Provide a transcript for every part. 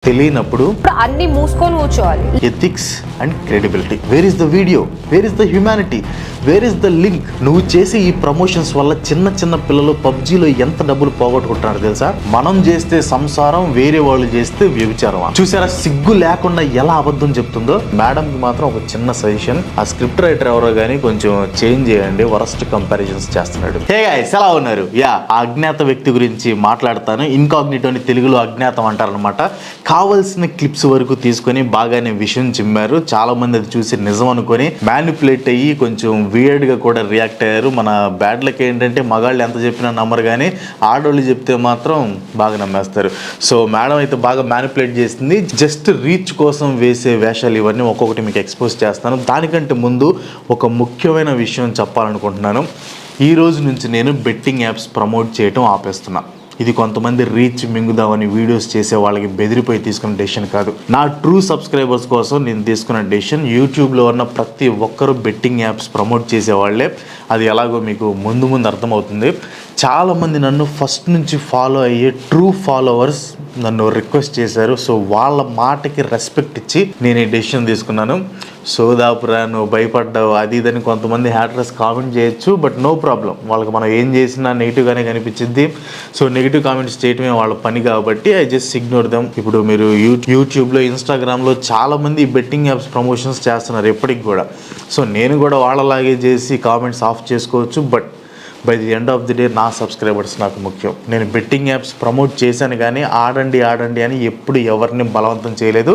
తెలియనప్పుడు అన్ని మూసుకొని కూర్చోవాలి. Ethics and credibility. Wear is the video, where is the humanity, where is the link? నువ్వు చేసే ఈ ప్రమోషన్స్ వల్ల చిన్న చిన్న పిల్లలు పబ్జీలో ఎంత డబ్బులు పోగొట్టుకుంటున్నారు తెలుసా? మనం చేస్తే సంసారం, వేరే వాళ్ళు చేస్తే వ్యభిచారం. చూసారా సిగ్గు లేకుండా ఎలా అబద్ధం చెప్తుందో? మేడంకి మాత్రం ఒక చిన్న సజెషన్, ఆ స్క్రిప్ట్ రైటర్ ఎవరో కానీ కొంచెం చేంజ్ చేయండి, వరస్ట్ కంపారిజన్స్ చేస్తున్నాడు. హే గైస్, ఎలా ఉన్నారు? ఆ అజ్ఞాత వ్యక్తి గురించి మాట్లాడతాను. ఇన్కాగ్నిటోని తెలుగులో అజ్ఞాతం అంటారనమాట. కావలసిన క్లిప్స్ వరకు తీసుకొని బాగానే విషయం చిమ్మారు. చాలా మంది అది చూసి నిజం అనుకొని మ్యానిపులేట్ అయ్యి కొంచెం వియర్డ్ గా కూడా రియాక్ట్ అయ్యారు. మన బ్యాడ్ లక్ ఏంటంటే మగాళ్ళు ఎంత చెప్పినా నమ్మరు, కానీ ఆడోళ్ళు చెప్తే మాత్రం బాగా నమ్మేస్తారు. సో మేడం అయితే బాగా మ్యానిపులేట్ చేసింది. జస్ట్ రీచ్ కోసం వేసే వేషాలు ఇవన్నీ ఒక్కొక్కటి మీకు ఎక్స్పోజ్ చేస్తాను. దానికంటే ముందు ఒక ముఖ్యమైన విషయం చెప్పాలనుకుంటున్నాను. ఈ రోజు నుంచి నేను బెట్టింగ్ యాప్స్ ప్రమోట్ చేయటం ఆపేస్తున్నా. ఇది కొంతమంది రీచ్ మింగుదామని వీడియోస్ చేసే వాళ్ళకి బెదిరిపోయి తీసుకున్న డెసిషన్ కాదు. నా ట్రూ సబ్స్క్రైబర్స్ కోసం నేను తీసుకున్న డెసిషన్. యూట్యూబ్లో ఉన్న ప్రతి ఒక్కరూ బెట్టింగ్ యాప్స్ ప్రమోట్ చేసేవాళ్లే. అది ఎలాగో మీకు ముందు అర్థమవుతుంది. చాలామంది నన్ను ఫస్ట్ నుంచి ఫాలో అయ్యే ట్రూ ఫాలోవర్స్ నన్ను రిక్వెస్ట్ చేశారు. సో వాళ్ళ మాటకి రెస్పెక్ట్ ఇచ్చి నేను ఈ డెసిషన్ తీసుకున్నాను. సోదాపురా, నువ్వు భయపడ్డావు అది ఇదని కొంతమంది హ్యాటర్స్ కామెంట్ చేయొచ్చు, బట్ నో ప్రాబ్లం. వాళ్ళకి మనం ఏం చేసినా నెగిటివ్గానే కనిపించింది. సో నెగిటివ్ కామెంట్స్ చేయటమే వాళ్ళ పని కాబట్టి ఐ జస్ట్ ఇగ్నోర్ దెమ్. ఇప్పుడు మీరు యూట్యూబ్లో, ఇన్స్టాగ్రామ్లో చాలామంది బెట్టింగ్ యాప్స్ ప్రమోషన్స్ చేస్తున్నారు ఎప్పటికి కూడా. సో నేను కూడా వాళ్ళలాగే చేసి కామెంట్స్ ఆఫ్ చేసుకోవచ్చు, but by the end of the day నా సబ్స్క్రైబర్స్ నాకు ముఖ్యం. నేను బెట్టింగ్ యాప్స్ ప్రమోట్ చేశాను కానీ ఆడండి అని ఎప్పుడు ఎవరిని బలవంతం చేయలేదు.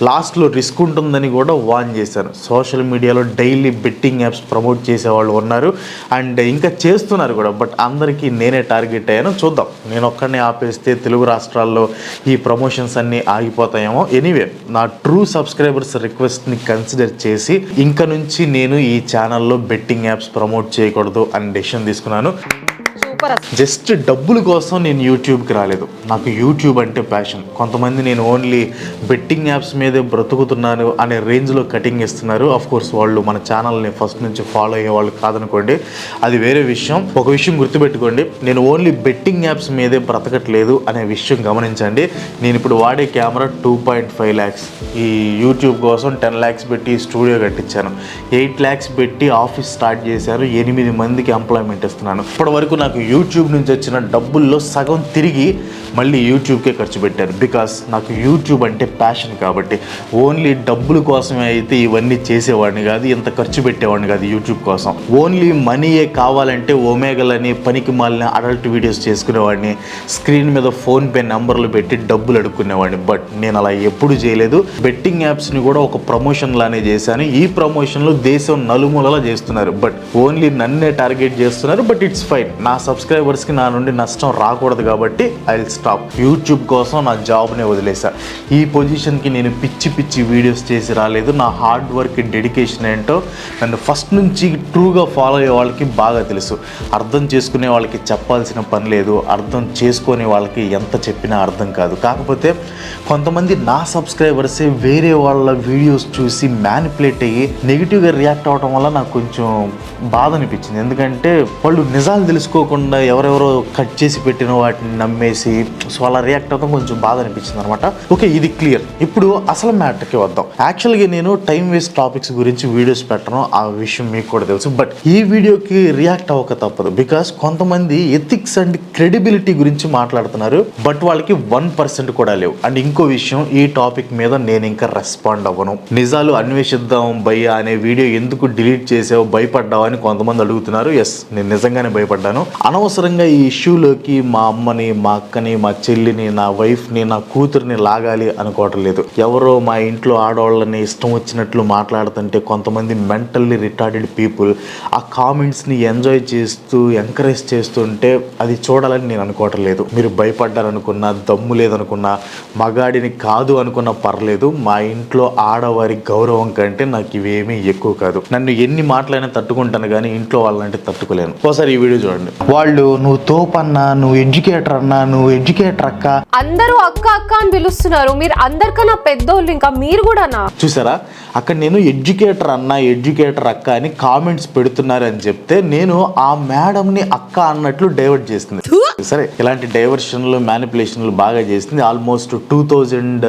లాస్ట్లో రిస్క్ ఉంటుందని కూడా వార్న్ చేశాను. సోషల్ మీడియాలో డైలీ బెట్టింగ్ యాప్స్ ప్రమోట్ చేసేవాళ్ళు ఉన్నారు అండ్ ఇంకా చేస్తున్నారు కూడా, బట్ అందరికీ నేనే టార్గెట్ అయ్యాను. చూద్దాం, నేను ఒక్కడిని ఆపేస్తే తెలుగు రాష్ట్రాల్లో ఈ ప్రమోషన్స్ అన్నీ ఆగిపోతాయేమో. ఎనీవే, నా ట్రూ సబ్స్క్రైబర్స్ రిక్వెస్ట్ని కన్సిడర్ చేసి ఇంక నుంచి నేను ఈ ఛానల్లో బెట్టింగ్ యాప్స్ ప్రమోట్ చేయకూడదు అని డెసిషన్ తీసుకున్నాను. జస్ట్ డబ్బుల కోసం నేను యూట్యూబ్కి రాలేదు. నాకు యూట్యూబ్ అంటే ప్యాషన్. కొంతమంది నేను ఓన్లీ బెట్టింగ్ యాప్స్ మీదే బ్రతుకుతున్నాను అనే రేంజ్లో కటింగ్ ఇస్తున్నారు. ఆఫ్ కోర్స్ వాళ్ళు మన ఛానల్ని ఫస్ట్ నుంచి ఫాలో అయ్యే వాళ్ళు కాదనుకోండి, అది వేరే విషయం. ఒక విషయం గుర్తుపెట్టుకోండి, నేను ఓన్లీ బెట్టింగ్ యాప్స్ మీదే బ్రతకట్లేదు అనే విషయం గమనించండి. నేను ఇప్పుడు వాడే కెమెరా 2.5 lakhs. ఈ యూట్యూబ్ కోసం 10 lakhs పెట్టి స్టూడియో కట్టించాను. 8 lakhs పెట్టి ఆఫీస్ స్టార్ట్ చేశాను. 8 మందికి ఎంప్లాయ్మెంట్ ఇస్తున్నాను. ఇప్పటి వరకు నాకు యూట్యూబ్ నుంచి వచ్చిన డబ్బుల్లో సగం తిరిగి మళ్ళీ యూట్యూబ్కే ఖర్చు పెట్టాను. బికాస్ నాకు యూట్యూబ్ అంటే ప్యాషన్ కాబట్టి. ఓన్లీ డబ్బుల కోసమే అయితే ఇవన్నీ చేసేవాడిని కాదు, ఇంత ఖర్చు పెట్టేవాడిని కాదు యూట్యూబ్ కోసం. ఓన్లీ మనీయే కావాలంటే ఒమేగలని పనికి మాలిన అడల్ట్ వీడియోస్ చేసుకునేవాడిని, స్క్రీన్ మీద ఫోన్పే నెంబర్లు పెట్టి డబ్బులు అడుక్కునేవాడిని. బట్ నేను అలా ఎప్పుడు చేయలేదు. బెట్టింగ్ యాప్స్ని కూడా ఒక ప్రమోషన్ లానే చేశాను. ఈ ప్రమోషన్లు దేశం నలుమూలలా చేస్తున్నారు, బట్ ఓన్లీ నన్నే టార్గెట్ చేస్తున్నారు. But it's fine. నా సబ్స్క్రైబర్స్కి నా నుండి నష్టం రాకూడదు కాబట్టి ఐ విల్ స్టాప్. యూట్యూబ్ కోసం నా జాబ్నే వదిలేసా. ఈ పొజిషన్కి నేను పిచ్చి వీడియోస్ చేసి రాలేదు. నా హార్డ్ వర్క్, డెడికేషన్ ఏంటో నన్ను ఫస్ట్ నుంచి ట్రూగా ఫాలో అయ్యే వాళ్ళకి బాగా తెలుసు. అర్థం చేసుకునే వాళ్ళకి చెప్పాల్సిన పని లేదు, అర్థం చేసుకునే వాళ్ళకి ఎంత చెప్పినా అర్థం కాదు. కాకపోతే కొంతమంది నా సబ్స్క్రైబర్సే వేరే వాళ్ళ వీడియోస్ చూసి మ్యానిపులేట్ అయ్యి నెగిటివ్గా రియాక్ట్ అవ్వడం వల్ల నాకు కొంచెం బాధ అనిపించింది. ఎందుకంటే వాళ్ళు నిజాలు తెలుసుకోకుండా ఎవరెవరో కట్ చేసి పెట్టిన వాటిని నమ్మేసి సో అలా రియాక్ట్ అవ్వడం కొంచెం బాధ అనిపించింది అనమాట. ఓకే, ఇది క్లియర్. ఇప్పుడు అసలు మ్యాటర్కి వద్దాం. యాక్చువల్గా నేను టైం వేస్ట్ టాపిక్స్ గురించి వీడియోస్ పెట్టను, ఆ విషయం మీకు కూడా తెలుసు. బట్ ఈ వీడియోకి రియాక్ట్ అవ్వక తప్పదు. బికాస్ కొంతమంది ఎథిక్స్ అండ్ క్రెడిబిలిటీ గురించి మాట్లాడుతున్నారు, బట్ వాళ్ళకి 1% కూడా లేవు. అండ్ ఇంకో విషయం, ఈ టాపిక్ మీద నేను ఇంకా రెస్పాండ్ అవ్వను. నిజాలు అన్వేషిద్దాం భయ్యా అనే వీడియో ఎందుకు డిలీట్ చేసావు, భయపడ్డావు అని కొంతమంది అడుగుతున్నారు. ఎస్, నేను నిజంగానే భయపడ్డాను. అనవసరంగా ఈ ఇష్యూలోకి మా అమ్మని, మా అక్కని, మా చెల్లిని, నా వైఫ్ని, నా కూతురిని లాగాలి అనుకోవటం లేదు. ఎవరో మా ఇంట్లో ఆడవాళ్ళని ఇష్టం వచ్చినట్లు మాట్లాడుతుంటే కొంతమంది మెంటల్లీ రిటార్డెడ్ పీపుల్ ఆ కామెంట్స్ని ఎంజాయ్ చేస్తూ ఎంకరేజ్ చేస్తుంటే అది చూడాలని నేను అనుకోవటం లేదు. మీరు భయపడ్డారనుకున్నా, దమ్ము లేదనుకున్నా, మగాడిని కాదు అనుకున్నా పర్లేదు. మా ఇంట్లో ఆడవారి గౌరవం కంటే నాకు ఇవేమీ ఎక్కువ కాదు. నన్ను ఎన్ని మాటలైనా తట్టుకుంటాను కానీ ఇంట్లో వాళ్ళంటే తట్టుకోలేను. ఒకసారి ఈ వీడియో చూడండి. వాళ్ళు వాళ్ళు నువ్వు తోపన్నా, నువ్వు ఎడ్యుకేటర్ అన్నా, నువ్వు ఎడ్యుకేటర్ అక్క, అందరూ అక్క అక్క అని పిలుస్తున్నారు. మీరు అందరికన్నా పెద్దోళ్ళు, ఇంకా మీరు కూడానా? చూసారా అక్కడ నేను ఎడ్యుకేటర్ అన్నా, ఎడ్యుకేటర్ అక్క అని కామెంట్స్ పెడుతున్నారు అని చెప్తే నేను ఆ మేడంని అక్క అన్నట్లు డైవర్ట్ చేసింది. సరే, ఇలాంటి డైవర్షన్లు మ్యానిపులేషన్లు బాగా చేసింది. ఆల్మోస్ట్ 2000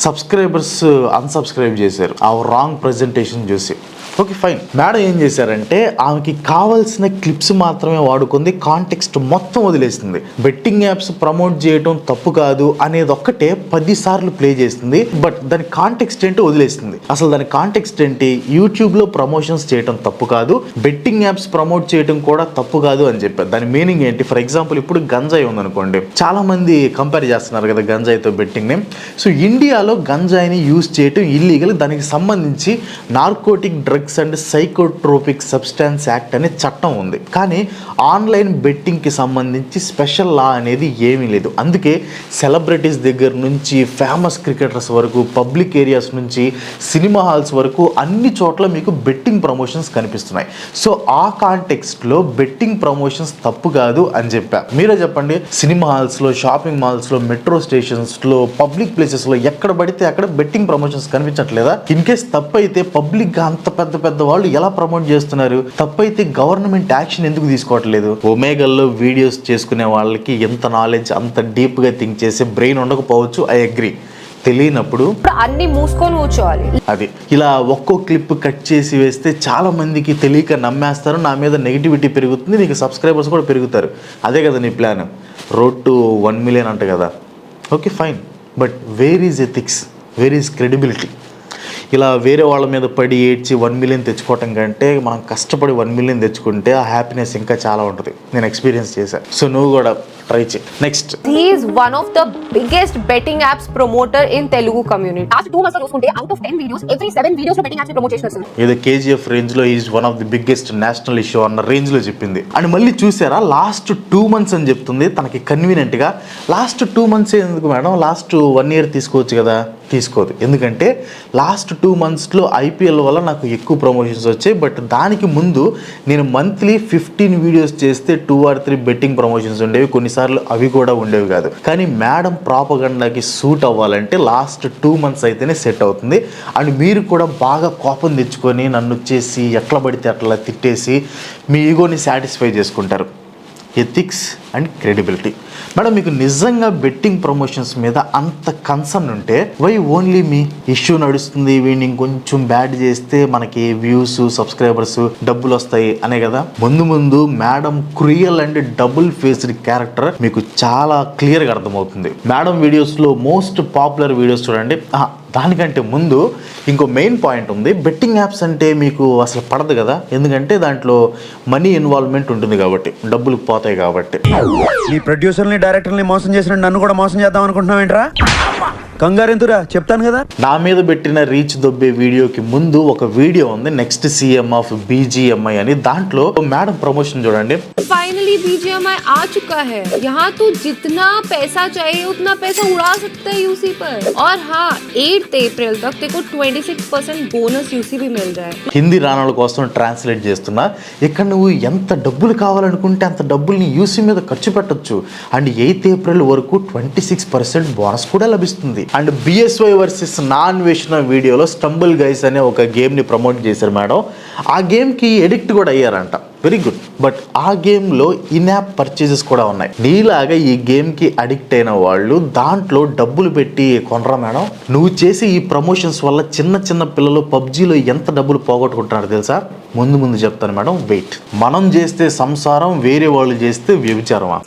సబ్స్క్రైబర్స్ అన్సబ్స్క్రైబ్ చేశారు ఆ రాంగ్ ప్రెజెంటేషన్ చూసి. Okay fine. మేడం ఏం చేశారంటే ఆమెకి కావాల్సిన క్లిప్స్ మాత్రమే వాడుకుంది, కాంటెక్స్ట్ మొత్తం వదిలేసింది. బెట్టింగ్ యాప్స్ ప్రమోట్ చేయడం తప్పు కాదు అనేది ఒక్కటే 10 సార్లు ప్లే చేసింది, బట్ దాని కాంటెక్స్ట్ ఏంటో వదిలేసింది. అసలు దాని కాంటెక్స్ట్ ఏంటి? యూట్యూబ్లో ప్రమోషన్స్ చేయడం తప్పు కాదు, బెట్టింగ్ యాప్స్ ప్రమోట్ చేయడం కూడా తప్పు కాదు అని చెప్పారు. దాని మీనింగ్ ఏంటి? ఫర్ ఎగ్జాంపుల్ ఇప్పుడు గంజాయి ఉందనుకోండి, చాలా మంది కంపేర్ చేస్తున్నారు కదా గంజాయితో బెట్టింగ్ని. సో ఇండియాలో గంజాయిని యూజ్ చేయడం ఇల్లీగల్. దానికి సంబంధించి narcotic drugs and psychotropic substance act అనే చట్టం ఉంది. కానీ ఆన్లైన్ బెట్టింగ్కి సంబంధించి స్పెషల్ లా అనేది ఏమీ లేదు. అందుకే సెలబ్రిటీస్ దగ్గర నుంచి ఫేమస్ క్రికెటర్స్ వరకు, పబ్లిక్ ఏరియాస్ నుంచి సినిమా హాల్స్ వరకు అన్ని చోట్ల మీకు బెట్టింగ్ ప్రమోషన్స్ కనిపిస్తున్నాయి. సో ఆ కాంటెక్స్ట్లో బెట్టింగ్ ప్రమోషన్స్ తప్పు కాదు అని చెప్పా. మీరే చెప్పండి, సినిమా హాల్స్లో, షాపింగ్ మాల్స్లో, మెట్రో స్టేషన్స్లో, పబ్లిక్ ప్లేసెస్లో ఎక్కడ పడితే అక్కడ బెట్టింగ్ ప్రమోషన్స్ కనిపించట్లేదా? ఇన్ కేస్ తప్పైతే పబ్లిక్గా అంత పెద్ద పెద్ద వాళ్ళు ఎలా ప్రమోట్ చేస్తున్నారు? తప్పైతే గవర్నమెంట్ యాక్షన్ ఎందుకు తీసుకోవట్లేదు? ఒమేగాల్లో వీడియోస్ చేసుకునే వాళ్ళకి ఎంత నాలెడ్జ్, అంత డీప్గా థింక్ చేసే బ్రెయిన్ ఉండకపోవచ్చు, ఐ అగ్రీ. తెలియనప్పుడు అన్ని మూసుకొని కూర్చోవాలి. అది ఇలా ఒక్కో క్లిప్ కట్ చేసి వేస్తే చాలా మందికి తెలియక నమ్మేస్తారు, నా మీద నెగిటివిటీ పెరుగుతుంది, నీకు సబ్స్క్రైబర్స్ కూడా పెరుగుతారు. అదే కదా నీ ప్లాన్, రోడ్ టు 1 million అంట కదా. Okay fine, but where is ethics, where is credibility? ఇలా వేరే వాళ్ళ మీద పడి ఏడ్చి 1 million తెచ్చుకోవటం కంటే మనం కష్టపడి 1 million తెచ్చుకుంటే ఆ హ్యాపీనెస్ ఇంకా చాలా ఉంటుంది. నేను ఎక్స్పీరియన్స్ చేశాను. సో నువ్వు కూడా ట్రై చేయి. Next, he is one of the biggest betting apps promoter in Telugu community. Last 2 months లో చూసుకుంటే out of 10 videos, every 7 videos లో betting apps ప్రమోట్ చేస్తున్నారు. ఏదో KGF రేంజ్ లో is one of the biggest national issue అన్న range లో చెప్పింది. And మళ్ళీ చూసారా లాస్ట్ 2 months అని చెప్తుంది తనకి కన్వీనియంట్ గా. లాస్ట్ 2 months ఎందుకు మేడం? లాస్ట్ 1 year తీసుకోవచ్చు కదా. తీసుకోదు. ఎందుకంటే లాస్ట్ 2 monthsలో IPL వల్ల నాకు ఎక్కువ ప్రమోషన్స్ వచ్చాయి. బట్ దానికి ముందు నేను మంత్లీ 15 వీడియోస్ చేస్తే 2 or 3 బెట్టింగ్ ప్రమోషన్స్ ఉండేవి, కొన్నిసార్లు అవి కూడా ఉండేవి కాదు. కానీ మేడం ప్రాపగండాకి సూట్ అవ్వాలంటే లాస్ట్ 2 months అయితేనే సెట్ అవుతుంది. అండ్ మీరు కూడా బాగా కోపం తెచ్చుకొని నన్ను వచ్చేసి ఎట్లా పడితే అట్లా తిట్టేసి మీ ఈగోని సాటిస్ఫై చేసుకుంటారు. Ethics and credibility. మేడం మీకు నిజంగా బెట్టింగ్ ప్రమోషన్స్ మీద అంత కన్సర్న్ ఉంటే వై ఓన్లీ మీ ఇష్యూ నడుస్తుంది, వీడిని ఇంకొంచెం బ్యాడ్ చేస్తే మనకి వ్యూస్, సబ్స్క్రైబర్స్, డబ్బులు వస్తాయి అనే కదా. ముందు madam cruel and double faced character మీకు చాలా క్లియర్గా అర్థమవుతుంది. మేడం వీడియోస్లో మోస్ట్ పాపులర్ వీడియోస్ చూడండి. దానికంటే ముందు ఇంకో మెయిన్ పాయింట్ ఉంది. బెట్టింగ్ యాప్స్ అంటే మీకు అసలు పడదు కదా, ఎందుకంటే దాంట్లో మనీ ఇన్వాల్వ్మెంట్ ఉంటుంది కాబట్టి, డబ్బులు పోతాయి కాబట్టి. నీ ప్రొడ్యూసర్ని, డైరెక్టర్ని మోసం చేసిన నన్ను కూడా మోసం చేద్దాం అనుకుంటున్నావేంట్రా? కంగారెందురా, చెప్తాను కదా. నా మీద పెట్టిన రీచ్ దొబ్బే వీడియోకి ముందు ఒక వీడియో ఉంది, నెక్స్ట్ CM ఆఫ్ BGMI అని. దాంట్లో మేడం ప్రమోషన్ చూడండి. फाइनली BGMI आ चुका है. यहाँ तो जितना पैसा चाहिए उतना पैसा उड़ा सकते हैं UC पर. और हाँ, 8 अप्रैल तक तेको 26% बोनस UC भी मिल रहा है. హిందీ రాణాల కోసం ట్రాన్స్లేట్ చేస్తున్నా. ఇక్కడ నువ్వు ఎంత డబ్బులు కావాలనుకుంటే అంత డబ్బుల్ని UC మీద ఖర్చు పెట్టొచ్చు. అండ్ 8 April వరకు 26% బోనస్ కూడా లభిస్తుంది. అండ్ BSY వర్సెస్ నాన్ వేషణ వీడియోలో స్టంబుల్ గైస్ అనే ఒక గేమ్ని ప్రమోట్ చేశారు మేడం. ఆ గేమ్కి ఎడిక్ట్ కూడా అయ్యారంట. Very good. బట్ ఆ గేమ్లో ఇన్ యాప్ పర్చేజెస్ కూడా ఉన్నాయి. నీలాగా ఈ గేమ్కి అడిక్ట్ అయిన వాళ్ళు దాంట్లో డబ్బులు పెట్టి కొనరా మేడం? నువ్వు చేసే ఈ ప్రమోషన్స్ వల్ల చిన్న పిల్లలు పబ్జీలో ఎంత డబ్బులు పోగొట్టుకుంటున్నారు తెలుసా? ముందు చెప్తాను మేడం, వెయిట్. మనం చేస్తే సంసారం, వేరే వాళ్ళు చేస్తే వ్యభిచారమా?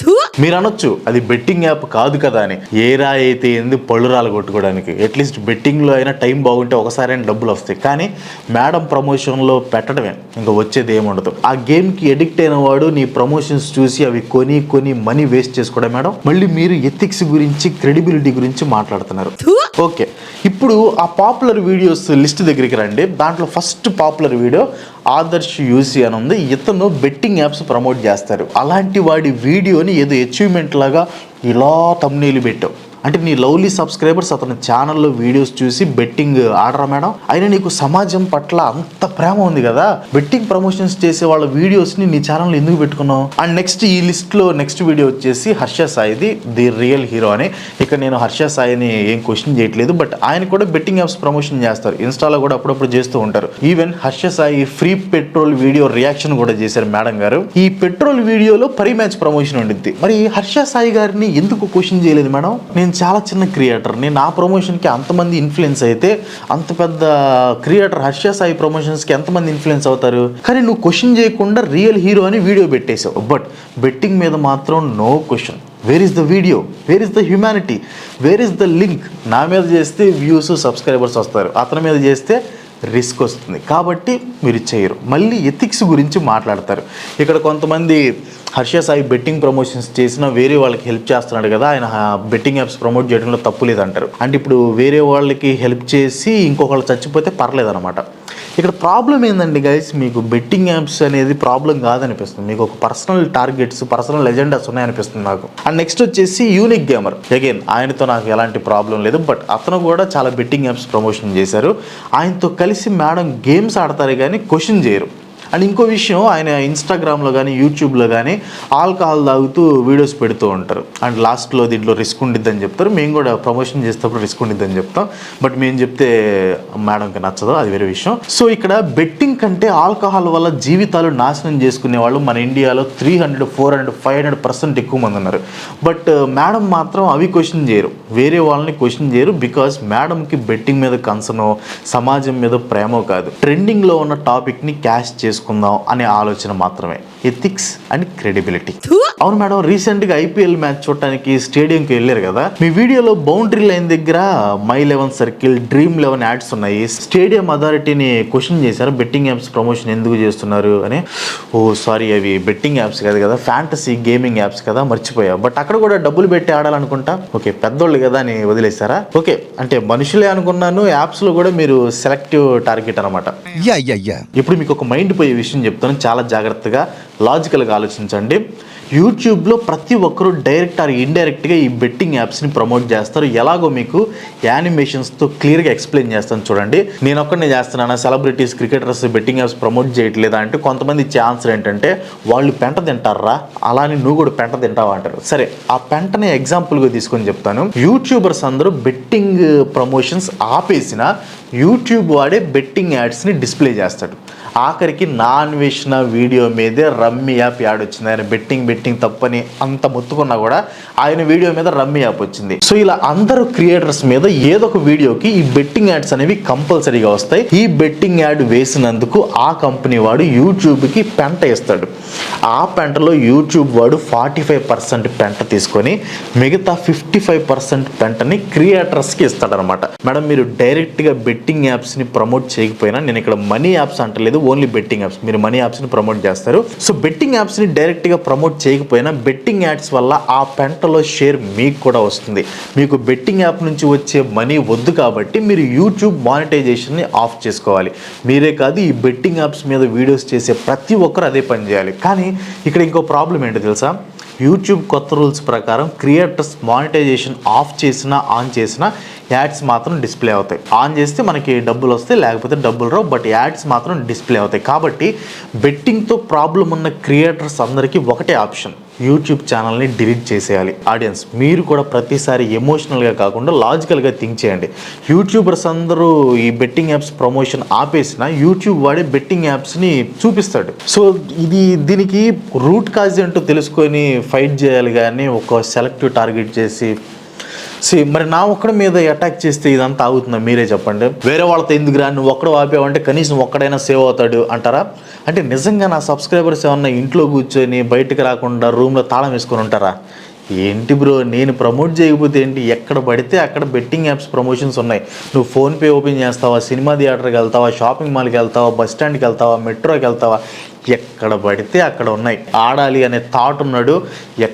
మీరు అనొచ్చు అది బెట్టింగ్ యాప్ కాదు కదా అని. ఏరా అయితే ఏంది పళ్ళురాలు కొట్టుకోవడానికి. అట్లీస్ట్ బెట్టింగ్లో అయినా టైం బాగుంటే ఒకసారి అయినా డబ్బులు వస్తాయి. కానీ మేడం ప్రమోషన్లో పెట్టడమే, ఇంకా వచ్చేది ఏముండదు. ఆ గేమ్కి ఎడిక్ట్ అయిన వాడు నీ ప్రమోషన్స్ చూసి అవి కొని మనీ వేస్ట్ చేసుకోవడం మేడం. మళ్ళీ మీరు ఎథిక్స్ గురించి, క్రెడిబిలిటీ గురించి మాట్లాడుతున్నారు. ఓకే, ఇప్పుడు ఆ పాపులర్ వీడియోస్ లిస్ట్ దగ్గరికి రండి. దాంట్లో first popular video Adarsh UC అని ఉంది. ఇతను బెట్టింగ్ యాప్స్ ప్రమోట్ చేస్తారు. అలాంటి వాడి వీడియోని ఏదో అచీవ్మెంట్ లాగా ఇలా తమ్నీలు పెట్టావు. అంటే నీ లవ్లీ సబ్స్క్రైబర్స్ అతని ఛానల్లో వీడియోస్ చూసి బెట్టింగ్ ఆడరా మేడం? అయినా నీకు సమాజం పట్ల అంత ప్రేమ ఉంది కదా, బెట్టింగ్ ప్రమోషన్స్ చేసే వాళ్ళ వీడియోస్ని నీ ఛానల్లో ఎందుకు పెట్టుకున్నావు? అండ్ నెక్స్ట్ ఈ లిస్ట్లో నెక్స్ట్ వీడియో వచ్చేసి హర్ష సాయిది, ది రియల్ హీరో అని. ఇక్కడ నేను హర్ష సాయిని ఏం క్వశ్చన్ చేయట్లేదు, బట్ ఆయన కూడా బెట్టింగ్ యాప్స్ ప్రమోషన్ చేస్తారు, ఇన్స్టాలో కూడా అప్పుడప్పుడు చేస్తూ ఉంటారు. Even Harsha Sai free petrol video reaction కూడా చేశారు మేడం గారు. ఈ పెట్రోల్ వీడియోలో పరి మ్యాచ్ ప్రమోషన్ ఉండిద్ది. మరి హర్ష సాయి గారిని ఎందుకు క్వశ్చన్ చేయలేదు మేడం? నేను చాలా చిన్న క్రియేటర్ని, నా ప్రమోషన్కి అంతమంది ఇన్ఫ్లుయెన్స్ అయితే అంత పెద్ద క్రియేటర్ హర్ష సాయి ప్రమోషన్స్కి ఎంతమంది ఇన్ఫ్లుయెన్స్ అవుతారు? కానీ నువ్వు క్వశ్చన్ చేయకుండా రియల్ హీరో అని వీడియో పెట్టేశావు, బట్ బెట్టింగ్ మీద మాత్రం no question. Where is the video? Where is the humanity? Where is the link? నా మీద చేస్తే వ్యూస్ సబ్స్క్రైబర్స్ వస్తారు, అతని మీద చేస్తే రిస్క్ వస్తుంది, కాబట్టి మీరు చేయరు. మళ్ళీ ఎథిక్స్ గురించి మాట్లాడతారు. ఇక్కడ కొంతమంది హర్ష సాయి బెట్టింగ్ ప్రమోషన్స్ చేసినా వేరే వాళ్ళకి హెల్ప్ చేస్తున్నాడు కదా, ఆయన బెట్టింగ్ యాప్స్ ప్రమోట్ చేయడంలో తప్పు లేదంటారు. అంటే ఇప్పుడు వేరే వాళ్ళకి హెల్ప్ చేసి ఇంకొకళ్ళు చచ్చిపోతే పర్లేదన్నమాట. ఇక్కడ ప్రాబ్లం ఏందండి గైస్, మీకు బెట్టింగ్ యాప్స్ అనేది ప్రాబ్లం కాదనిపిస్తుంది, మీకు ఒక పర్సనల్ టార్గెట్స్, పర్సనల్ ఎజెండాస్ ఉన్నాయనిపిస్తుంది నాకు. అండ్ నెక్స్ట్ వచ్చేసి యూనిక్ గేమర్, అగైన్ ఆయనతో నాకు ఎలాంటి ప్రాబ్లం లేదు, బట్ అతను కూడా చాలా బెట్టింగ్ యాప్స్ ప్రమోషన్ చేశారు. ఆయనతో కలిసి మేడం గేమ్స్ ఆడతారు కానీ క్వశ్చన్ చేయరు. అండ్ ఇంకో విషయం, ఆయన ఇన్స్టాగ్రామ్లో కానీ యూట్యూబ్లో కానీ ఆల్కహాల్ తాగుతూ వీడియోస్ పెడుతూ ఉంటారు. అండ్ లాస్ట్లో దీంట్లో రిస్క్ ఉండిద్దని చెప్తారు. మేము కూడా ప్రమోషన్ చేసేటప్పుడు రిస్క్ ఉండిద్దని చెప్తాం, బట్ మేము చెప్తే మేడంకి నచ్చదు, అది వేరే విషయం. సో ఇక్కడ బెట్టింగ్ కంటే ఆల్కహాల్ వల్ల జీవితాలు నాశనం చేసుకునే వాళ్ళు మన ఇండియాలో 300, 400, 500% ఎక్కువ మంది ఉన్నారు. బట్ మేడం మాత్రం అవి క్వశ్చన్ చేయరు, వేరే వాళ్ళని క్వశ్చన్ చేయరు. బికాజ్ మేడంకి బెట్టింగ్ మీద కన్సర్నో, సమాజం మీద ప్రేమో కాదు, ట్రెండింగ్లో ఉన్న టాపిక్ని క్యాష్ చేసుకుందాం అనే ఆలోచన మాత్రమే. Ethics and credibility. అవును మేడం, రీసెంట్గా ఐపీఎల్ మ్యాచ్ చూడటానికి స్టేడియంకి వెళ్ళారు కదా, మీ వీడియోలో బౌండరీ లైన్ దగ్గర మై 11 సర్కిల్, డ్రీమ్ 11 యాడ్స్ ఉన్నాయి. స్టేడియం అథారిటీని క్వశ్చన్ చేశారు, బెట్టింగ్ యాప్స్ ప్రమోషన్ ఎందుకు చేస్తున్నారు అని. ఓ సారీ, అవి బెట్టింగ్ యాప్స్ కాదు కదా, ఫ్యాంటసీ గేమింగ్ యాప్స్ కదా, మర్చిపోయా. బట్ అక్కడ కూడా డబ్బులు పెట్టి ఆడాలనుకుంటా. ఓకే, పెద్దోళ్ళు కదా అని వదిలేశారా? ఓకే, అంటే మనుషులే అనుకున్నాను, యాప్స్లో కూడా మీరు సెలెక్టివ్ టార్గెట్ అనమాట. ఇప్పుడు మీకు ఒక మైండ్ పోయే విషయం చెప్తాను, చాలా జాగ్రత్తగా లాజికల్గా ఆలోచించండి. యూట్యూబ్లో ప్రతి ఒక్కరూ డైరెక్ట్ ఆర్ ఇండైరెక్ట్గా ఈ బెట్టింగ్ యాప్స్ని ప్రమోట్ చేస్తారు. ఎలాగో మీకు యానిమేషన్స్తో క్లియర్గా ఎక్స్ప్లెయిన్ చేస్తాను చూడండి. నేను ఒక్కడనే చేస్తున్నాను, celebrities, cricketers betting apps promote చేయట్లేదా అంటే కొంతమంది ఇచ్చే ఆన్సర్ ఏంటంటే వాళ్ళు పెంట తింటారా, అలానే నువ్వు కూడా పెంట తింటావా అంటారు. సరే, ఆ పెంటని ఎగ్జాంపుల్గా తీసుకొని చెప్తాను. యూట్యూబర్స్ అందరూ బెట్టింగ్ ప్రమోషన్స్ ఆపేసిన యూట్యూబ్ వాడే బెట్టింగ్ యాడ్స్ని డిస్ప్లే చేస్తాడు. ఆఖరికి నా అన్వేషణ వీడియో మీదే రమ్మీ యాప్ యాడ్ వచ్చింది. ఆయన బెట్టింగ్ తప్పని అంత మొత్తుకున్నా కూడా ఆయన వీడియో మీద రమ్మీ యాప్ వచ్చింది. సో ఇలా అందరూ క్రియేటర్స్ మీద ఏదో ఒక వీడియోకి ఈ బెట్టింగ్ యాడ్స్ అనేవి కంపల్సరీగా వస్తాయి. ఈ బెట్టింగ్ యాడ్ వేసినందుకు ఆ కంపెనీ వాడు యూట్యూబ్కి పెంట ఇస్తాడు. ఆ పెంటలో యూట్యూబ్ వాడు 45% పెంట తీసుకొని మిగతా 55% పెంటని క్రియేటర్స్కి ఇస్తాడనమాట. మేడం, మీరు డైరెక్ట్గా బెట్టింగ్ యాప్స్ని ప్రమోట్ చేయకపోయినా, నేను ఇక్కడ మనీ యాప్స్ అంటలేదు, ఓన్లీ బెట్టింగ్ యాప్స్, మీరు మనీ యాప్స్ని ప్రమోట్ చేస్తారు. సో బెట్టింగ్ యాప్స్ని డైరెక్ట్గా ప్రమోట్ చేయకపోయినా బెట్టింగ్ యాడ్స్ వల్ల ఆ పెంటలో షేర్ మీకు కూడా వస్తుంది. మీకు బెట్టింగ్ యాప్ నుంచి వచ్చే మనీ వద్దు కాబట్టి మీరు యూట్యూబ్ మానిటైజేషన్ని ఆఫ్ చేసుకోవాలి. మీరే కాదు, ఈ బెట్టింగ్ యాప్స్ మీద వీడియోస్ చేసే ప్రతి ఒక్కరు అదే పని చేయాలి. కానీ ఇక్కడ ఇంకో ప్రాబ్లం ఏంటో తెలుసా? యూట్యూబ్ కొత్త రూల్స్ ప్రకారం క్రియేటర్స్ మానిటైజేషన్ ఆఫ్ చేసినా ఆన్ చేసినా యాడ్స్ మాత్రం డిస్ప్లే అవుతాయి. ఆన్ చేస్తే మనకి డబ్బులు వస్తాయి, లేకపోతే డబ్బులు రావు, బట్ యాడ్స్ మాత్రం డిస్ప్లే అవుతాయి. కాబట్టి బెట్టింగ్తో ప్రాబ్లం ఉన్న క్రియేటర్స్ అందరికీ ఒకటే ఆప్షన్, యూట్యూబ్ ఛానల్ని డిలీట్ చేసేయాలి. ఆడియన్స్, మీరు కూడా ప్రతిసారి ఎమోషనల్గా కాకుండా లాజికల్గా థింక్ చేయండి. యూట్యూబర్స్ అందరూ ఈ బెట్టింగ్ యాప్స్ ప్రమోషన్ ఆపేసిన యూట్యూబ్ వాడే బెట్టింగ్ యాప్స్ని చూపిస్తాడు. సో దీనికి రూట్ కాజ్ ఏంటో తెలుసుకొని ఫైట్ చేయాలి, కానీ ఒక సెలెక్టివ్ టార్గెట్ చేసి మరి నా ఒక్కడి మీద అటాక్ చేస్తే ఇదంతా ఆగుతుందా? మీరే చెప్పండి. వేరే వాళ్ళతో ఎందుకు రా, నువ్వు ఒక్కడు ఆపేవంటే కనీసం ఒక్కడైనా సేవ్ అవుతాడు అంటారా? అంటే నిజంగా నా సబ్స్క్రైబర్స్ ఏమన్నా ఇంట్లో కూర్చొని బయటకు రాకుండా రూమ్లో తాళం వేసుకొని ఉంటారా? ఏంటి బ్రో, నేను ప్రమోట్ చేయకపోతే ఏంటి? ఎక్కడ పడితే అక్కడ బెట్టింగ్ యాప్స్ ప్రమోషన్స్ ఉన్నాయి. నువ్వు ఫోన్పే ఓపెన్ చేస్తావా, సినిమా థియేటర్కి వెళ్తావా, షాపింగ్ మాల్కి వెళ్తావా, బస్ స్టాండ్కి వెళ్తావా, మెట్రోకి వెళ్తావా, ఎక్కడ పడితే అక్కడ ఉన్నాయి. ఆడాలి అనే థాట్ ఉన్నాడు,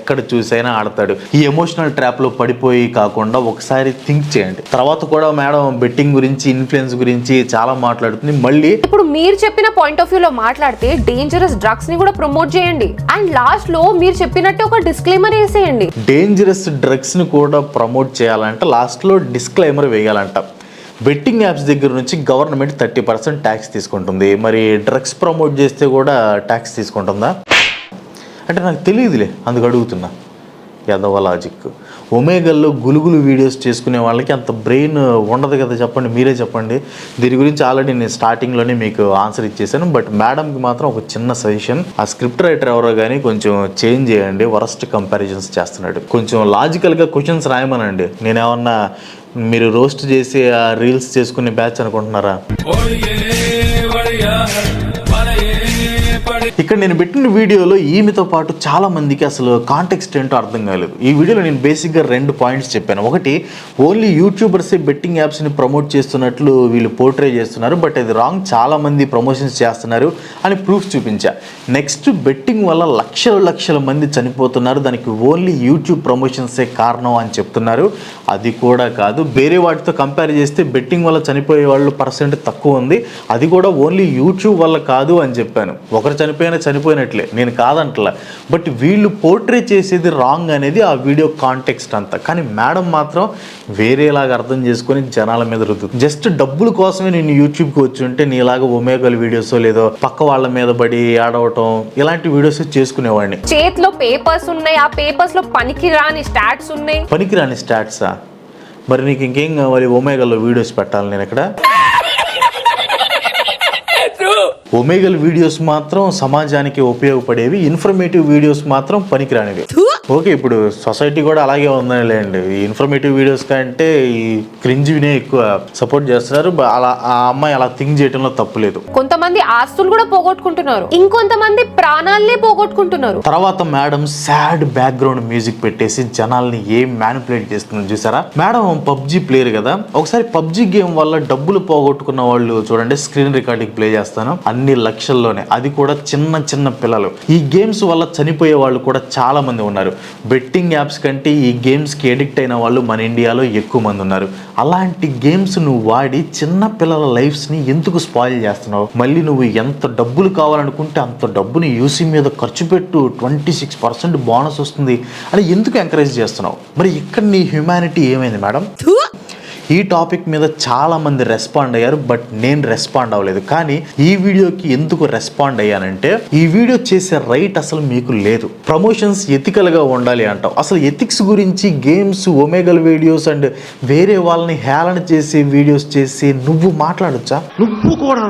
ఎక్కడ చూసైనా ఆడతాడు. ఈ ఎమోషనల్ ట్రాప్ లో పడిపోయి కాకుండా ఒకసారి థింక్ చేయండి. తర్వాత కూడా మేడం బెట్టింగ్ గురించి, ఇన్ఫ్లుయెన్స్ గురించి చాలా మాట్లాడుతుంది. మళ్ళీ ఇప్పుడు మీరు చెప్పిన పాయింట్ ఆఫ్ వ్యూ లో మాట్లాడితే డేంజరస్ డ్రగ్స్ ని కూడా ప్రమోట్ చేయండి అండ్ లాస్ట్ లో మీరు చెప్పినట్టే ఒక డిస్క్లైమర్ వేసేయండి. డేంజరస్ డ్రగ్స్ ని కూడా ప్రమోట్ చేయాలంటే లాస్ట్ లో డిస్క్లైమర్ వేయాలంట. బెట్టింగ్ యాప్స్ దగ్గర నుంచి గవర్నమెంట్ 30% ట్యాక్స్ తీసుకుంటుంది. మరి డ్రగ్స్ ప్రమోట్ చేస్తే కూడా ట్యాక్స్ తీసుకుంటుందా అంటే నాకు తెలియదులే, అందుకు అడుగుతున్నా. యాదవ లాజిక్. ఒమేగల్లో గులుగులు వీడియోస్ చేసుకునే వాళ్ళకి అంత బ్రెయిన్ ఉండదు కదా, చెప్పండి, మీరే చెప్పండి. దీని గురించి ఆల్రెడీ నేను స్టార్టింగ్లోనే మీకు ఆన్సర్ ఇచ్చేసాను. బట్ మేడంకి మాత్రం ఒక చిన్న సజెషన్, ఆ స్క్రిప్ట్ రైటర్ ఎవరో కానీ కొంచెం చేంజ్ చేయండి. వరస్ట్ కంపారిజన్స్ చేస్తున్నాడు. కొంచెం లాజికల్గా క్వశ్చన్స్ రాయమనండి. నేనేమన్నా మీరు రోస్ట్ చేసి ఆ రీల్స్ చేసుకునే బ్యాచ్ అనుకుంటున్నారా? ఇక్కడ నేను పెట్టిన వీడియోలో ఈమెతో పాటు చాలా మందికి అసలు కాంటెక్స్ట్ ఏంటో అర్థం కాలేదు. ఈ వీడియోలో నేను బేసిక్గా 2 పాయింట్స్ చెప్పాను. ఒకటి, ఓన్లీ యూట్యూబర్సే బెట్టింగ్ యాప్స్ని ప్రమోట్ చేస్తున్నట్లు వీళ్ళు పోర్ట్రే చేస్తున్నారు, బట్ అది రాంగ్, చాలా మంది ప్రమోషన్స్ చేస్తున్నారు అని ప్రూఫ్ చూపించా. నెక్స్ట్, బెట్టింగ్ వల్ల లక్షల మంది చనిపోతున్నారు, దానికి ఓన్లీ యూట్యూబ్ ప్రమోషన్సే కారణం అని చెప్తున్నారు. అది కూడా కాదు, వేరే వాటితో కంపేర్ చేస్తే బెట్టింగ్ వల్ల చనిపోయే వాళ్ళు % తక్కువ ఉంది, అది కూడా ఓన్లీ యూట్యూబ్ వల్ల కాదు అని చెప్పాను. ఒకరు చనిపోయినట్లే, నేను కాదంటలా, బట్ వీళ్ళు పోర్ట్రే చేసేది రాంగ్ అనేది ఆ వీడియో కాంటెక్స్ట్ అంతా. కానీ మేడం మాత్రం వేరేలాగా అర్థం చేసుకొని జనాల మీద రుద్దు. జస్ట్ డబ్బుల కోసమే నేను యూట్యూబ్కి వచ్చి ఉంటే నీలాగా ఒమేగల్ వీడియోస్ లేదో పక్క వాళ్ళ మీద పడి ఆడవటం ఇలాంటి వీడియోస్ చేసుకునేవాడిని. చేతిలో పేపర్స్ ఉన్నాయి, ఆ పేపర్స్ లో పనికిరాని స్టాట్స్ ఉన్నాయి. పనికిరాని స్టాట్సా? మరి నీకు ఇంకేం కావాలి? ఒమేగల్లో వీడియోస్ పెట్టాలి నేను ఇక్కడ? ఒమేగల్ వీడియోస్ మాత్రం సమాజానికి ఉపయోగపడేవి, ఇన్ఫర్మేటివ్ వీడియోస్ మాత్రం పనికిరానివి. ఓకే, ఇప్పుడు సొసైటీ కూడా అలాగే ఉందని లేండి. ఈ ఇన్ఫర్మేటివ్ వీడియోస్ కంటే ఈ క్రింజ్వినే ఎక్కువ సపోర్ట్ చేస్తున్నారు. అలా ఆ అమ్మాయి అలా థింక్ చేయడంలో తప్పు లేదు. కొంతమంది ఆస్తులు కూడా పోగొట్టుకుంటున్నారు, ఇంకొంతమంది ప్రాణాలనే పోగొట్టుకుంటున్నారు. తర్వాత మేడం సాడ్ బ్యాక్గ్రౌండ్ మ్యూజిక్ పెట్టేసి జనాల్ని ఏం మ్యానిపులేట్ చేస్తుందని చూసారా? మేడం పబ్జీ ప్లేయర్ కదా, ఒకసారి పబ్జీ గేమ్ వల్ల డబ్బులు పోగొట్టుకున్న వాళ్ళు చూడండి, స్క్రీన్ రికార్డింగ్ ప్లే చేస్తాను, అన్ని లక్షల్లోనే, అది కూడా చిన్న పిల్లలు. ఈ గేమ్స్ వల్ల చనిపోయే వాళ్ళు కూడా చాలా మంది ఉన్నారు. బెట్టింగ్ యాప్స్ కంటే ఈ గేమ్స్కి ఎడిక్ట్ అయిన వాళ్ళు మన ఇండియాలో ఎక్కువ మంది ఉన్నారు. అలాంటి గేమ్స్ నువ్వు వాడి చిన్న పిల్లల లైఫ్స్ని ఎందుకు స్పాయిల్ చేస్తున్నావు? మళ్ళీ నువ్వు ఎంత డబ్బులు కావాలనుకుంటే అంత డబ్బుని యూసీ మీద ఖర్చు పెట్టు, 26% బోనస్ వస్తుంది అని ఎందుకు ఎంకరేజ్ చేస్తున్నావు? మరి ఇక్కడ నీ హ్యూమానిటీ ఏమైంది మేడం? ఈ టాపిక్ మీద చాలా మంది రెస్పాండ్ అయ్యారు, బట్ నేను రెస్పాండ్ అవ్వలేదు. కానీ ఈ వీడియోకి ఎందుకు రెస్పాండ్ అయ్యానంటే, ఈ వీడియో చేసే రైట్ అసలు మీకు లేదు. ప్రమోషన్స్ ఎథికల్గా ఉండాలి అంటావు, అసలు ఎథిక్స్ గురించి గేమ్స్, ఒమేగల్ వీడియోస్ అండ్ వేరే వాళ్ళని హేళన చేసే వీడియోస్ చేసి నువ్వు మాట్లాడొచ్చా? నువ్వు కూడా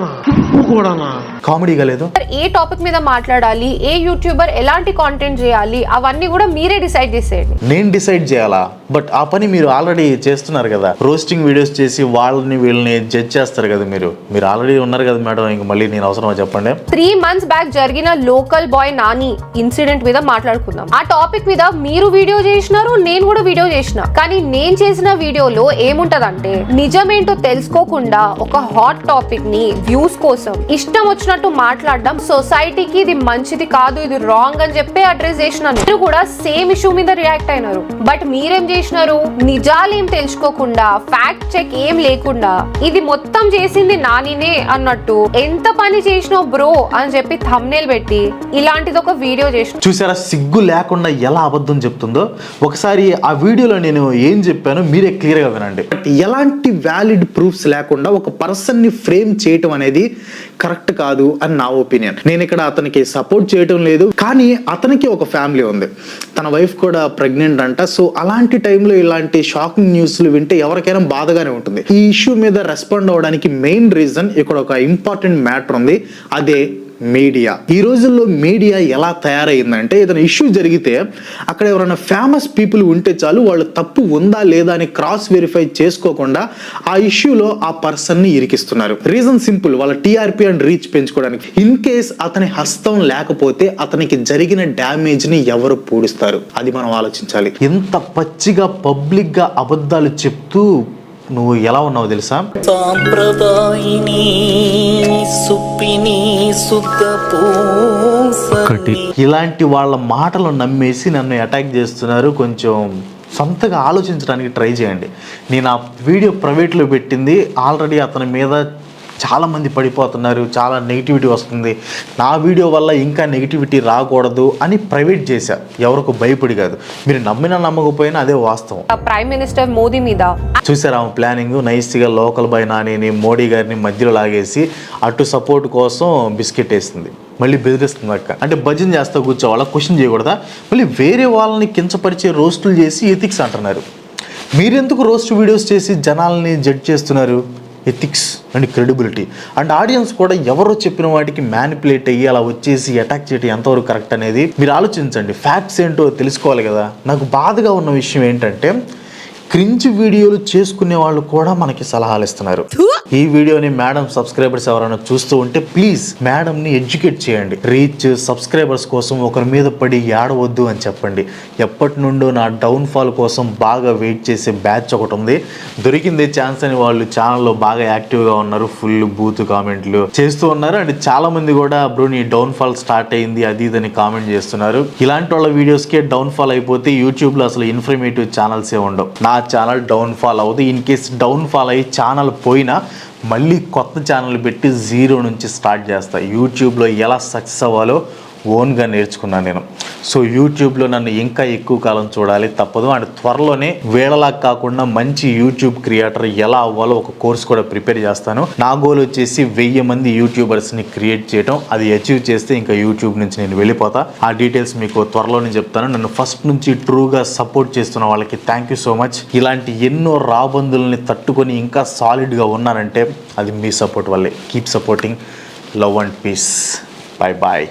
కామెడీగా లేదు. ఏ టాపిక్ మీద మాట్లాడాలి, ఏ యూట్యూబర్ ఎలాంటి కాంటెంట్ చేయాలి, అవన్నీ కూడా మీరే డిసైడ్ చేసేయండి. నేను డిసైడ్ చేయాలా? బట్ ఆ పని మీరు ఆల్రెడీ చేస్తున్నారు కదా, రోస్టింగ్ వీడియోస్ చేసి వాళ్ళని వీళ్ళని జడ్జ్ చేస్తారు కదా. మీరు ఆల్రెడీ ఉన్నారు కదా మేడం, ఇంక మళ్ళీ నేను అవసరమా చెప్పండి? 3 months బ్యాక్ జరిగిన లోకల్ బాయ్ నాని ఇన్సిడెంట్ మీద మాట్లాడుకుందాం. ఆ టాపిక్ మీద మీరు వీడియో చేసినారు, నేను కూడా వీడియో చేసిన. కానీ నేను చేసిన వీడియోలో ఏముంటదంటే, నిజమేంటో తెలుసుకోకుండా ఒక హాట్ టాపిక్ ని వ్యూస్ కోసం ఇష్టం వచ్చినట్టు మాట్లాడడం సొసైటీకి ఇది మంచిది కాదు, ఇది రాంగ్ అని చెప్పి అడ్రస్ చేసినాను. మీరు కూడా సేమ్ ఇష్యూ మీద రియాక్ట్ అయినారు. బట్ మీరేం చేసినారు? నిజాలేం తెలుసుకోకుండా, ఫ్యాక్ట్ చెక్ ఏం లేకుండా, ఇది మొత్తం చేసింది నానినే అన్నట్టు ఎంత పని చేసినావు బ్రో అని చెప్పి థంబ్నెయిల్ పెట్టి ఇలాంటిది ఒక వీడియో చేసిన. చూసారా సిగ్గు లేకుండా ఎలా అబద్ధం చెప్తుందో? ఒకసారి ఆ వీడియోలో నేను ఏం చెప్పానో మీరే క్లియర్ గా వినండి. ఎలాంటి వ్యాలిడ్ ప్రూఫ్స్ లేకుండా ఒక పర్సన్ ని ఫ్రేమ్ చేయటం అనేది కరెక్ట్ కాదు అని నా ఒపీనియన్. నేను ఇక్కడ అతనికి సపోర్ట్ చేయటం లేదు, కానీ అతనికి ఒక ఫ్యామిలీ ఉంది, తన వైఫ్ కూడా ప్రెగ్నెంట్ అంట. సో అలాంటి టైంలో ఇలాంటి షాకింగ్ న్యూస్లు వింటే ఎవరికైనా బాధగానే ఉంటుంది. ఈ ఇష్యూ మీద రెస్పాండ్ అవ్వడానికి మెయిన్ రీజన్ ఇక్కడ ఒక ఇంపార్టెంట్ మ్యాటర్ ఉంది, అదే మీడియా. ఈ రోజుల్లో మీడియా ఎలా తయారైందంటే, ఏదైనా ఇష్యూ జరిగితే అక్కడ ఎవరైనా ఫేమస్ పీపుల్ ఉంటే చాలు, వాళ్ళు తప్పు ఉందా లేదా అని క్రాస్ వెరిఫై చేసుకోకుండా ఆ ఇష్యూలో ఆ పర్సన్ ని ఇరికిస్తున్నారు. రీజన్ సింపుల్, వాళ్ళ టీఆర్పీ అండ్ రీచ్ పెంచుకోవడానికి. ఇన్ కేస్ అతని హస్తం లేకపోతే అతనికి జరిగిన డ్యామేజ్ ని ఎవరు పూడుస్తారు? అది మనం ఆలోచించాలి. ఇంత పచ్చిగా పబ్లిక్ గా అబద్ధాలు చెప్తూ నువ్వు ఎలా ఉన్నావు తెలుసా? సాంప్రదాయిని సుప్పిని శుద్ధ ఇలాంటి వాళ్ళ మాటలు నమ్మేసి నన్ను అటాక్ చేస్తున్నారు. కొంచెం సొంతగా ఆలోచించడానికి ట్రై చేయండి. నేను ఆ వీడియో ప్రైవేట్లో పెట్టింది, ఆల్రెడీ అతని మీద చాలామంది పడిపోతున్నారు, చాలా నెగిటివిటీ వస్తుంది, నా వీడియో వల్ల ఇంకా నెగిటివిటీ రాకూడదు అని ప్రైవేట్ చేశా. ఎవరికి భయపడి కాదు. మీరు నమ్మినా నమ్మకపోయినా అదే వాస్తవం. ప్రైమ్ మినిస్టర్ మోదీ మీద చూసారా ఆమె ప్లానింగ్? నైస్గా లోకల్ బాయ్ నానిని, మోడీ గారిని మధ్యలో లాగేసి అటు సపోర్ట్ కోసం బిస్కెట్ వేసింది. మళ్ళీ బెదిరిస్తుంది అక్క. అంటే భజన చేస్తా కూర్చోవాళ్ళ, క్వశ్చన్ చేయకూడదా? మళ్ళీ వేరే వాళ్ళని కించపరిచే రోస్టులు చేసి ఎథిక్స్ అంటున్నారు. మీరెందుకు రోస్ట్ వీడియోస్ చేసి జనాల్ని జడ్జ్ చేస్తున్నారు? Ethics and credibility and audience కూడా ఎవరో చెప్పిన వాటికి మ్యానిపులేట్ అయ్యి అలా వచ్చేసి అటాక్ చేయడం ఎంతవరకు కరెక్ట్ అనేది మీరు ఆలోచించండి. ఫ్యాక్ట్స్ ఏంటో తెలుసుకోవాలి కదా. నాకు బాధగా ఉన్న విషయం ఏంటంటే క్రింజ్ వీడియోలు చేసుకునే వాళ్ళు కూడా మనకి సలహాలు ఇస్తున్నారు. ఈ వీడియోని మేడం సబ్స్క్రైబర్స్ ఎవరైనా చూస్తూ ఉంటే ప్లీజ్ మేడంని ఎడ్యుకేట్ చేయండి. రీచ్ సబ్స్క్రైబర్స్ కోసం ఒకరి మీద పడి ఏడవద్దు అని చెప్పండి. ఎప్పటి నుండో నా డౌన్ఫాల్ కోసం బాగా వెయిట్ చేసే బ్యాచ్ ఒకటి ఉంది, దొరికిందే ఛాన్స్ అని వాళ్ళు ఛానల్లో బాగా యాక్టివ్గా ఉన్నారు. ఫుల్ బూత్ కామెంట్లు చేస్తూ ఉన్నారు. అండ్ చాలా మంది కూడా బ్రో నీ డౌన్ఫాల్ స్టార్ట్ అయింది అది ఇదని కామెంట్ చేస్తున్నారు. ఇలాంటి వాళ్ళ వీడియోస్కే డౌన్ఫాల్ అయిపోతే యూట్యూబ్లో అసలు ఇన్ఫర్మేటివ్ ఛానల్సే ఉండవు. నా ఛానల్ డౌన్ఫాల్ అవ్వదు. ఇన్ కేస్ డౌన్ఫాల్ అయ్యి ఛానల్ పోయినా మళ్ళీ కొత్త ఛానల్ పెట్టి జీరో నుంచి స్టార్ట్ చేస్తా. యూట్యూబ్లో ఎలా సక్సెస్ అవ్వాలో ఓన్గా నేర్చుకున్నాను నేను. సో యూట్యూబ్లో నన్ను ఇంకా ఎక్కువ కాలం చూడాలి తప్పదు. అండ్ త్వరలోనే వేళలా కాకుండా మంచి యూట్యూబ్ క్రియేటర్ ఎలా అవ్వాలో ఒక కోర్స్ కూడా ప్రిపేర్ చేస్తాను. నా గోల్ వచ్చేసి 1000 మంది యూట్యూబర్స్ని క్రియేట్ చేయడం. అది అచీవ్ చేస్తే ఇంకా యూట్యూబ్ నుంచి నేను వెళ్ళిపోతా. ఆ డీటెయిల్స్ మీకు త్వరలోనే చెప్తాను. నన్ను ఫస్ట్ నుంచి ట్రూగా సపోర్ట్ చేస్తున్న వాళ్ళకి థ్యాంక్ యూ సో మచ్. ఇలాంటి ఎన్నో రాబందుల్ని తట్టుకొని ఇంకా సాలిడ్గా ఉన్నానంటే అది మీ సపోర్ట్ వల్లే. Keep supporting. Love and peace. Bye bye.